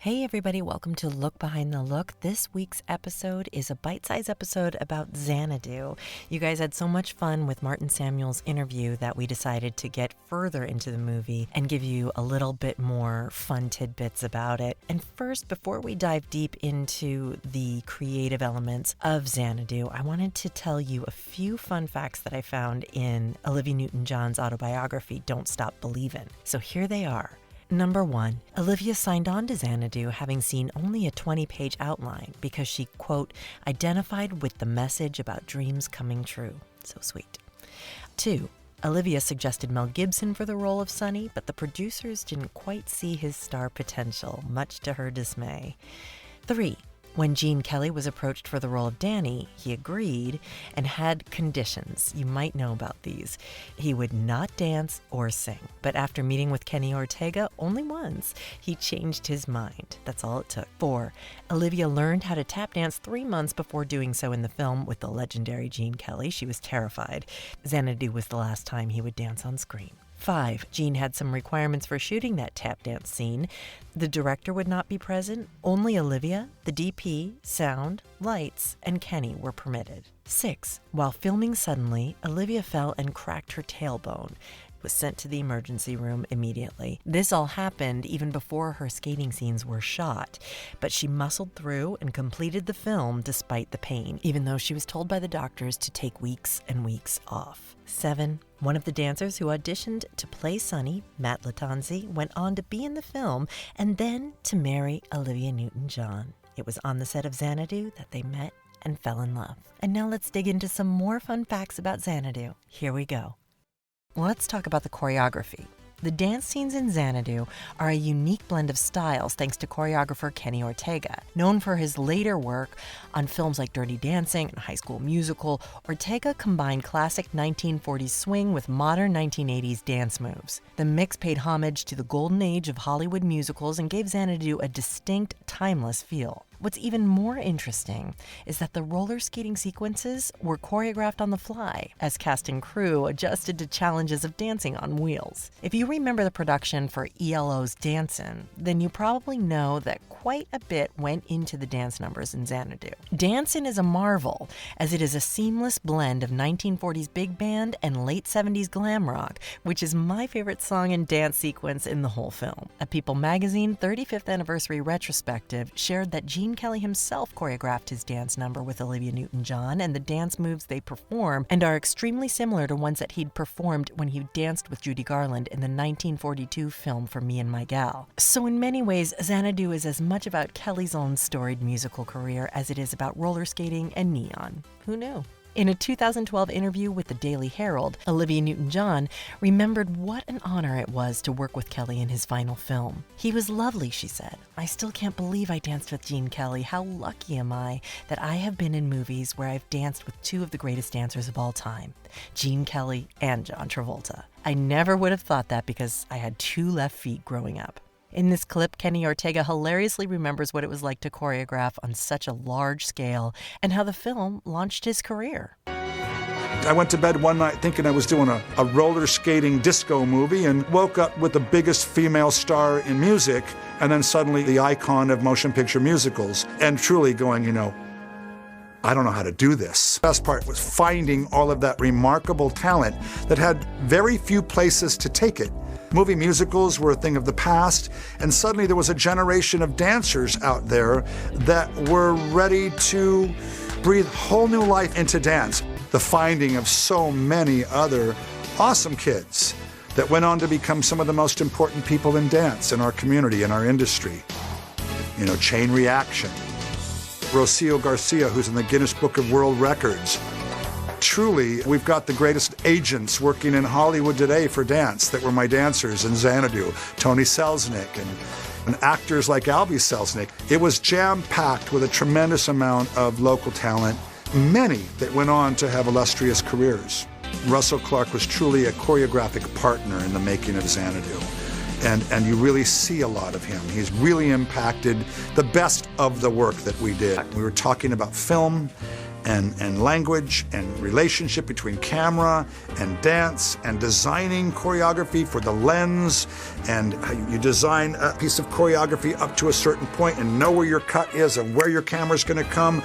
Hey everybody, welcome to Look Behind the Look. This week's episode is a bite-sized episode about Xanadu. You guys had so much fun with Martin Samuel's interview that we decided to get further into the movie and give you a little bit more fun tidbits about it. And first, before we dive deep into the creative elements of Xanadu, I wanted to tell you a few fun facts that I found in Olivia Newton-John's autobiography, Don't Stop Believin'. So here they are. Number 1, Olivia signed on to Xanadu having seen only a 20-page outline because she, quote, identified with the message about dreams coming true. So sweet. 2, Olivia suggested Mel Gibson for the role of Sonny, but the producers didn't quite see his star potential, much to her dismay. 3, when Gene Kelly was approached for the role of Danny, he agreed and had conditions. You might know about these. He would not dance or sing. But after meeting with Kenny Ortega only once, he changed his mind. That's all it took. 4, Olivia learned how to tap dance 3 months before doing so in the film with the legendary Gene Kelly. She was terrified. Xanadu was the last time he would dance on screen. 5, Gene had some requirements for shooting that tap dance scene. The director would not be present. Only Olivia, the DP, sound, lights, and Kenny were permitted. 6, while filming suddenly, Olivia fell and cracked her tailbone. Was sent to the emergency room immediately. This all happened even before her skating scenes were shot, but she muscled through and completed the film despite the pain, even though she was told by the doctors to take weeks and weeks off. 7, one of the dancers who auditioned to play Sonny, Matt Latanzi, went on to be in the film and then to marry Olivia Newton-John. It was on the set of Xanadu that they met and fell in love. And now let's dig into some more fun facts about Xanadu. Here we go. Let's talk about the choreography. The dance scenes in Xanadu are a unique blend of styles thanks to choreographer Kenny Ortega. Known for his later work on films like Dirty Dancing and High School Musical, Ortega combined classic 1940s swing with modern 1980s dance moves. The mix paid homage to the golden age of Hollywood musicals and gave Xanadu a distinct, timeless feel. What's even more interesting is that the roller skating sequences were choreographed on the fly as cast and crew adjusted to challenges of dancing on wheels. If you remember the production for ELO's Dancin', then you probably know that quite a bit went into the dance numbers in Xanadu. Dancin' is a marvel, as it is a seamless blend of 1940s big band and late 70s glam rock, which is my favorite song and dance sequence in the whole film. A People magazine 35th anniversary retrospective shared that Gene Kelly himself choreographed his dance number with Olivia Newton-John, and the dance moves they perform and are extremely similar to ones that he'd performed when he danced with Judy Garland in the 1942 film For Me and My Gal. So in many ways, Xanadu is as much about Kelly's own storied musical career as it is about roller skating and neon. Who knew? In a 2012 interview with the Daily Herald, Olivia Newton-John remembered what an honor it was to work with Kelly in his final film. He was lovely, she said. I still can't believe I danced with Gene Kelly. How lucky am I that I have been in movies where I've danced with two of the greatest dancers of all time, Gene Kelly and John Travolta. I never would have thought that because I had 2 left feet growing up. In this clip, Kenny Ortega hilariously remembers what it was like to choreograph on such a large scale and how the film launched his career. I went to bed one night thinking I was doing a roller skating disco movie and woke up with the biggest female star in music and then suddenly the icon of motion picture musicals and truly going, I don't know how to do this. The best part was finding all of that remarkable talent that had very few places to take it. Movie musicals were a thing of the past, and suddenly there was a generation of dancers out there that were ready to breathe whole new life into dance. The finding of so many other awesome kids that went on to become some of the most important people in dance in our community, in our industry. Chain Reaction, Rocio Garcia, who's in the Guinness Book of World Records. Truly, we've got the greatest agents working in Hollywood today for dance that were my dancers in Xanadu, Tony Selznick, and actors like Albie Selznick. It was jam-packed with a tremendous amount of local talent, many that went on to have illustrious careers. Russell Clark was truly a choreographic partner in the making of Xanadu. And you really see a lot of him. He's really impacted the best of the work that we did. We were talking about film and language and relationship between camera and dance and designing choreography for the lens. And you design a piece of choreography up to a certain point and know where your cut is and where your camera's going to come.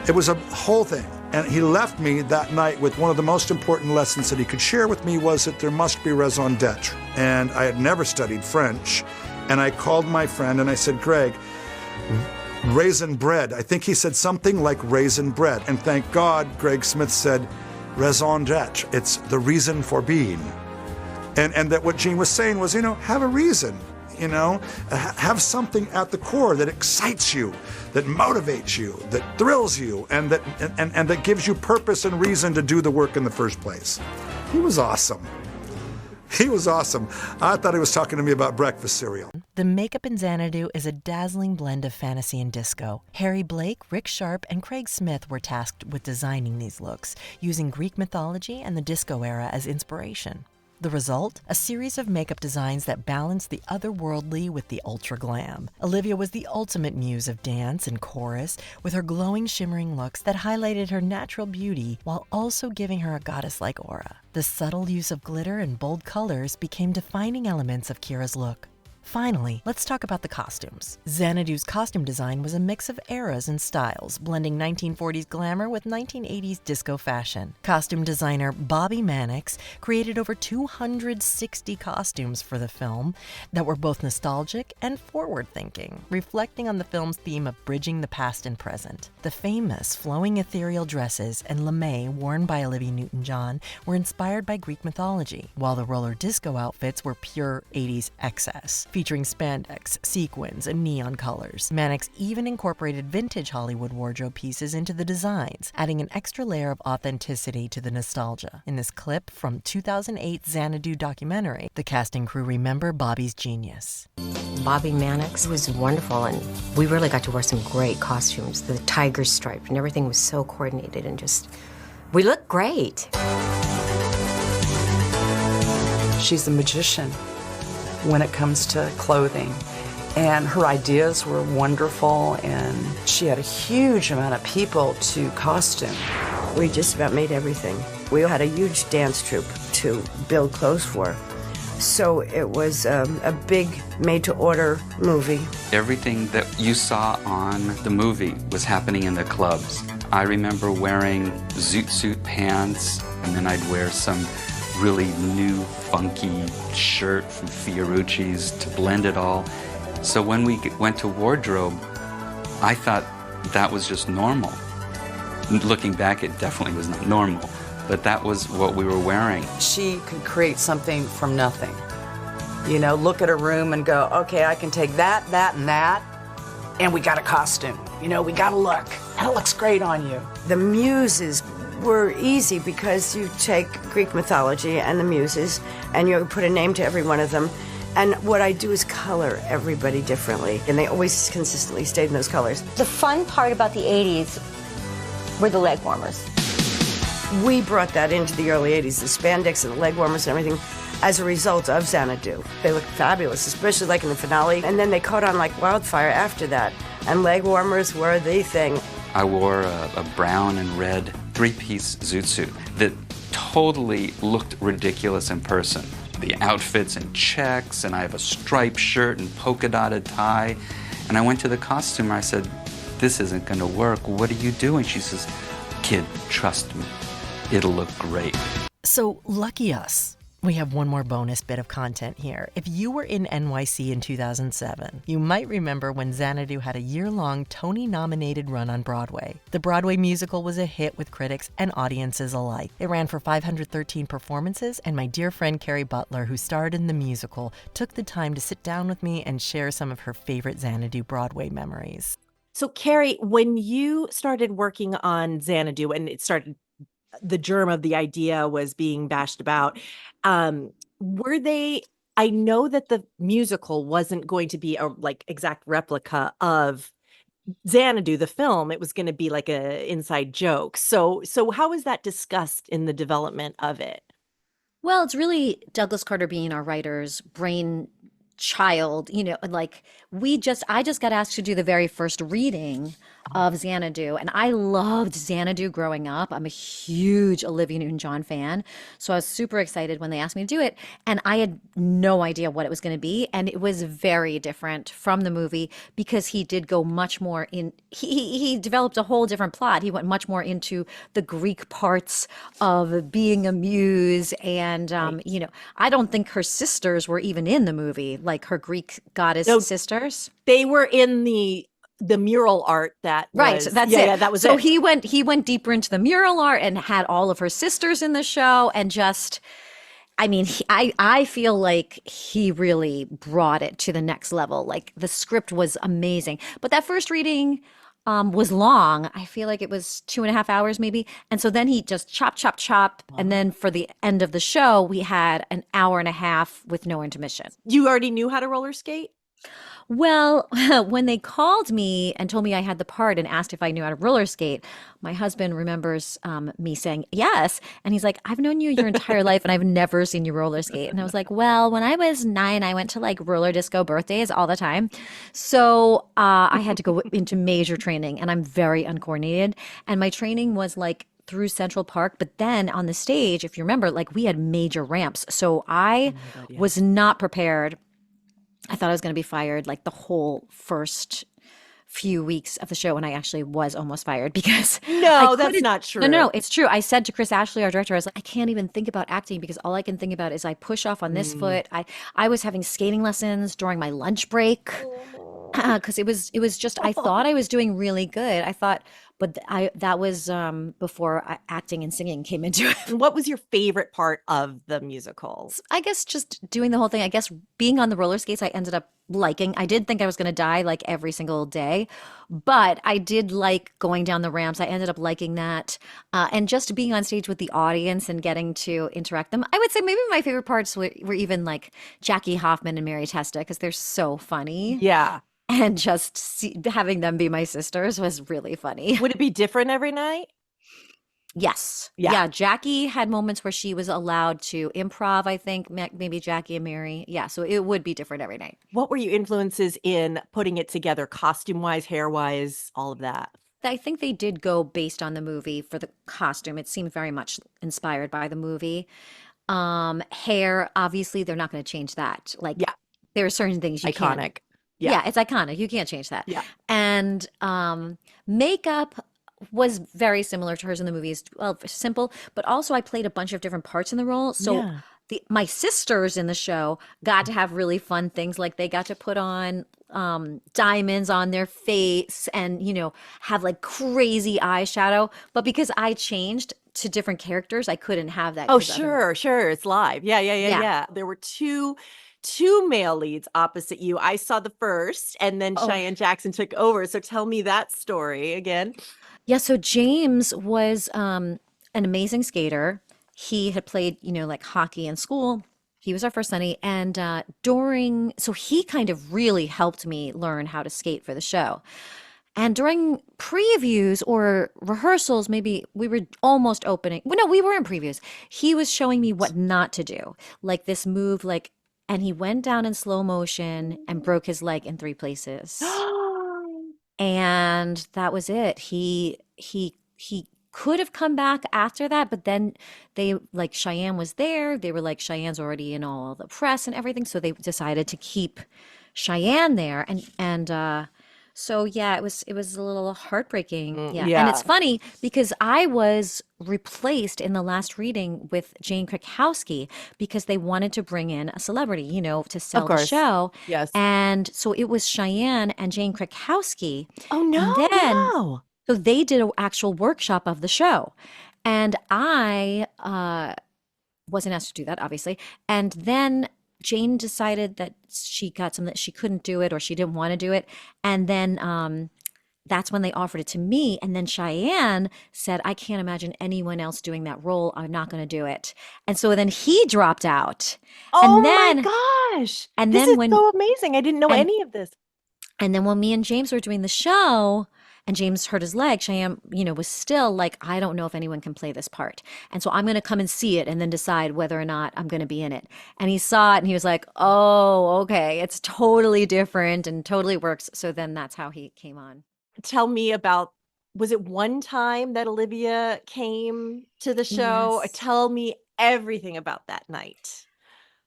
It was a whole thing. And he left me that night with one of the most important lessons that he could share with me was that there must be raison d'etre. And I had never studied French. And I called my friend and I said, Greg, raisin bread. I think he said something like raisin bread. And thank God, Greg Smith said, raison d'etre. It's the reason for being. And that what Gene was saying was, have a reason. Have something at the core that excites you, that motivates you, that thrills you, and that gives you purpose and reason to do the work in the first place. He was awesome. He was awesome. I thought he was talking to me about breakfast cereal. The makeup in Xanadu is a dazzling blend of fantasy and disco. Harry Blake, Rick Sharp, and Craig Smith were tasked with designing these looks, using Greek mythology and the disco era as inspiration. The result? A series of makeup designs that balance the otherworldly with the ultra-glam. Olivia was the ultimate muse of dance and chorus, with her glowing, shimmering looks that highlighted her natural beauty while also giving her a goddess-like aura. The subtle use of glitter and bold colors became defining elements of Kira's look. Finally, let's talk about the costumes. Xanadu's costume design was a mix of eras and styles, blending 1940s glamour with 1980s disco fashion. Costume designer Bobbie Mannix created over 260 costumes for the film that were both nostalgic and forward-thinking, reflecting on the film's theme of bridging the past and present. The famous flowing ethereal dresses and lame worn by Olivia Newton-John were inspired by Greek mythology, while the roller disco outfits were pure 80s excess, featuring spandex, sequins, and neon colors. Mannix even incorporated vintage Hollywood wardrobe pieces into the designs, adding an extra layer of authenticity to the nostalgia. In this clip from 2008 Xanadu documentary, the cast and crew remember Bobbie's genius. Bobbie Mannix was wonderful, and we really got to wear some great costumes. The tiger stripe and everything was so coordinated and we looked great. She's a magician when it comes to clothing, and her ideas were wonderful, and she had a huge amount of people to costume. We just about made everything. We had a huge dance troupe to build clothes for, so it was a big made-to-order movie. Everything that you saw on the movie was happening in the clubs. I remember wearing zoot suit pants, and then I'd wear some really new, funky shirt from Fiorucci's to blend it all. So when we went to wardrobe, I thought that was just normal. Looking back, it definitely was not normal, but that was what we were wearing. She could create something from nothing. Look at a room and go, okay, I can take that, and that, and we got a costume. We got a look, and it looks great on you. The muses were easy because you take Greek mythology and the muses and you put a name to every one of them. And what I do is color everybody differently, and they always consistently stayed in those colors. The fun part about the 80s were the leg warmers. We brought that into the early 80s, the spandex and the leg warmers and everything, as a result of Xanadu. They looked fabulous, especially like in the finale, and then they caught on like wildfire after that, and leg warmers were the thing. I wore a brown and red three-piece zoot suit that totally looked ridiculous in person. The outfits in checks, and I have a striped shirt and polka-dotted tie. And I went to the costumer, I said, this isn't gonna work, what are you doing? She says, kid, trust me, it'll look great. So lucky us. We have one more bonus bit of content here. If you were in NYC in 2007, you might remember when Xanadu had a year-long Tony-nominated run on Broadway. The Broadway musical was a hit with critics and audiences alike. It ran for 513 performances, and my dear friend Kerry Butler, who starred in the musical, took the time to sit down with me and share some of her favorite Xanadu Broadway memories. So, Kerry, when you started working on Xanadu and the germ of the idea was being bashed about, I know that the musical wasn't going to be a exact replica of Xanadu, the film. It was going to be like a inside joke. So how was that discussed in the development of it? Well, it's really Douglas Carter being our writer's brain child, I just got asked to do the very first reading of Xanadu. And I loved Xanadu growing up. I'm a huge Olivia Newton-John fan. So I was super excited when they asked me to do it. And I had no idea what it was going to be. And it was very different from the movie because he did go much more in, he developed a whole different plot. He went much more into the Greek parts of being a muse. And, you know, I don't think her sisters were even in the movie, like her Greek goddess No, sisters. they were in the mural art that Right, was, that's yeah, it. yeah, that was so it. he went deeper into the mural art and had all of her sisters in the show and just I mean, I feel like he really brought it to the next level. Like the script was amazing. But that first reading was long. I feel like it was 2.5 hours maybe. And so then he just chop, chop, chop. And then for the end of the show, we had an hour and a half with no intermission. You already knew how to roller skate? Well, when they called me and told me I had the part and asked if I knew how to roller skate, my husband remembers me saying yes. And he's like, I've known you your entire life and I've never seen you roller skate. And I was like, well, when I was 9, I went to like roller disco birthdays all the time. So I had to go into major training and I'm very uncoordinated. And my training was like through Central Park, but then on the stage, if you remember, like we had major ramps. So I was not prepared. I thought I was going to be fired like the whole first few weeks of the show, and I actually was almost fired because No, that's not true. No, it's true. I said to Chris Ashley, our director, I was like, I can't even think about acting because all I can think about is I push off on this foot. I was having skating lessons during my lunch break because it was just I thought I was doing really good. I thought, but that was before acting and singing came into it. What was your favorite part of the musical? I guess just doing the whole thing. I guess being on the roller skates, I ended up liking. I did think I was going to die like every single day, but I did like going down the ramps. I ended up liking that. And just being on stage with the audience and getting to interact them. I would say maybe my favorite parts were even like Jackie Hoffman and Mary Testa because they're so funny. Yeah. And just having them be my sisters was really funny. Would it be different every night? Yes. Yeah. Yeah. Jackie had moments where she was allowed to improv, I think, maybe Jackie and Mary. Yeah. So it would be different every night. What were your influences in putting it together, costume-wise, hair-wise, all of that? I think they did go based on the movie for the costume. It seemed very much inspired by the movie. Hair, obviously, they're not going to change that. Like, Yeah. there are certain things you can't. Iconic. Yeah, it's iconic. You can't change that. Yeah. And makeup was very similar to hers in the movies. Well, simple, but also I played a bunch of different parts in the role. So Yeah. my sisters in the show got to have really fun things. Like they got to put on diamonds on their face and, you know, have like crazy eyeshadow. But because I changed to different characters, I couldn't have that. Oh, 'cause sure. It's live. Yeah. Yeah. There were two male leads opposite you. I saw the first, and then Cheyenne Jackson took over. So tell me that story again. Yeah, so James was an amazing skater. He had played, you know, like hockey in school. He was our first Sonny. And so he kind of really helped me learn how to skate for the show. And during previews or rehearsals, maybe we were almost opening. Well, no, we were in previews. He was showing me what not to do, like this move, like, and he went down in slow motion and broke his leg in 3 places. And that was it. He could have come back after that, but then they like Cheyenne was there. They were like, Cheyenne's already in all the press and everything, so they decided to keep Cheyenne there. And so yeah, it was a little heartbreaking. Yeah. And it's funny because I was replaced in the last reading with Jane Krakowski because they wanted to bring in a celebrity, you know, to sell the show. Yes. And so it was Cheyenne and Jane Krakowski. Oh, no. And then No. so they did an actual workshop of the show. And I wasn't asked to do that, obviously. And then Jane decided that she got something that she couldn't do it or she didn't want to do it. And then that's when they offered it to me. And then Cheyenne said, I can't imagine anyone else doing that role. I'm not going to do it. And so then he dropped out. Oh, And then, my gosh. and This then is when, so amazing. I didn't know and, any of this. and then when me and James were doing the show, and James hurt his leg, Cheyenne, you know, was still like, I don't know if anyone can play this part. And so I'm going to come and see it and then decide whether or not I'm going to be in it. And he saw it and he was like, oh, okay, it's totally different and totally works. So then that's how he came on. tell me about, was it one time that Olivia came to the show? Yes. Tell me everything about that night.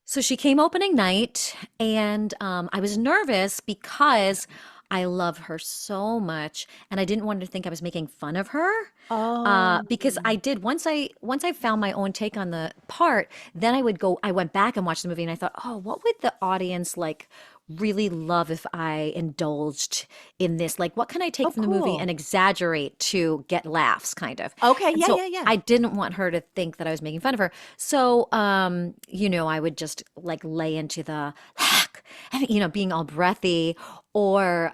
So she came opening night, and I was nervous because I love her so much, and I didn't want her to think I was making fun of her. Because I did once I found my own take on the part, then I went back and watched the movie, and I thought, oh, what would the audience like really love if I indulged in this? Like, what can I take from the movie cool. and exaggerate to get laughs, kind of? Okay, And yeah, so yeah, yeah. I didn't want her to think that I was making fun of her. So, I would just like lay into the, being all breathy, or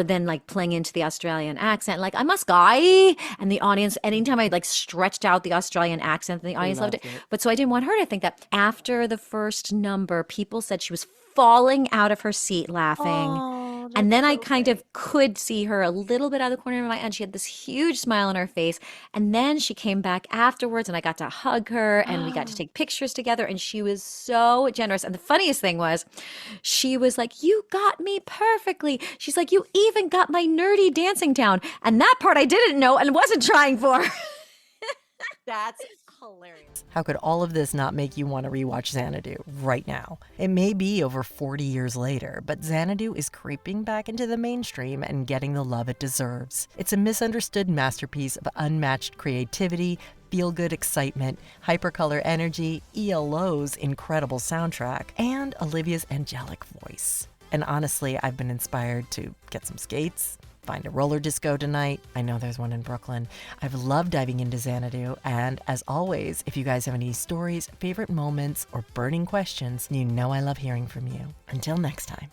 then like playing into the Australian accent, like I'm a Sky, and the audience, anytime I like stretched out the Australian accent, the audience loved it. But so I didn't want her to think that. After the first number, people said she was falling out of her seat laughing. And then I kind of could see her a little bit out of the corner of my eye, and she had this huge smile on her face. And then she came back afterwards, and I got to hug her, and we got to take pictures together, and she was so generous. And the funniest thing was, she was like, "You got me perfectly." She's like, "You even got my nerdy dancing down." And that part I didn't know and wasn't trying for. That's hilarious. How could all of this not make you want to rewatch Xanadu right now? It may be over 40 years later, but Xanadu is creeping back into the mainstream and getting the love it deserves. It's a misunderstood masterpiece of unmatched creativity, feel-good excitement, hypercolor energy, ELO's incredible soundtrack, and Olivia's angelic voice. And honestly, I've been inspired to get some skates, find a roller disco tonight. I know there's one in Brooklyn. I've loved diving into Xanadu, and as always, if you guys have any stories, favorite moments, or burning questions, you know I love hearing from you. Until next time.